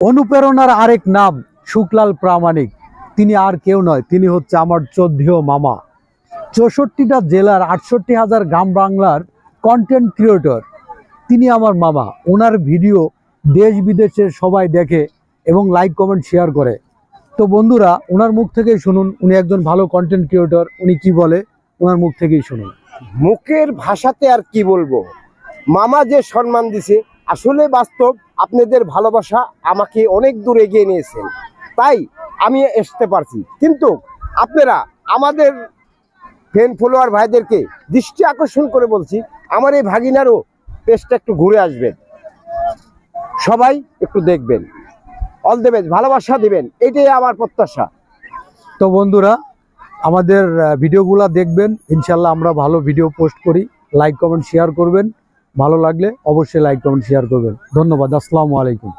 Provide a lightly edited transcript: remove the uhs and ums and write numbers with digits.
অনুপ্রেরণার আরেক নাম শুকলাল প্রামাণিক। তিনি আর কেউ নয়, তিনি হচ্ছে আমার শ্রদ্ধেয় মামা। 64টা জেলার 68,000 গ্রাম বাংলার কন্টেন্ট ক্রিয়েটর তিনি আমার মামা। ওনার ভিডিও দেশ বিদেশের সবাই দেখে এবং লাইক কমেন্ট শেয়ার করে। তো বন্ধুরা, ওনার মুখ থেকেই শুনুন, উনি একজন ভালো কন্টেন্ট ক্রিয়েটর, উনি কি বলে ওনার মুখ থেকেই শুনুন। মুখের ভাষাতে আর কি বলবো, মামা যে সম্মান দিছে আসলে বাস্তব। আপনাদের ভালোবাসা আমাকে অনেক দূর এগিয়ে নিয়েছেন, তাই আমি আসতে পারছি। কিন্তু আপনারা আমাদের ফ্যান ফলোয়ার ভাইদেরকে দৃষ্টি আকর্ষণ করে বলছি, আমার এই ভাগিনারও পেজটা একটু ঘুরে আসবেন, সবাই একটু দেখবেন, অল দ্য বেস্ট, ভালোবাসা দিবেন, এটাই আমার প্রত্যাশা। তো বন্ধুরা, আমাদের ভিডিওগুলো দেখবেন, ইনশাল্লাহ আমরা ভালো ভিডিও পোস্ট করি। লাইক কমেন্ট শেয়ার করবেন, ভালো লাগলে অবশ্যই লাইক কমেন্ট শেয়ার করবেন। ধন্যবাদ, আসসালামু আলাইকুম।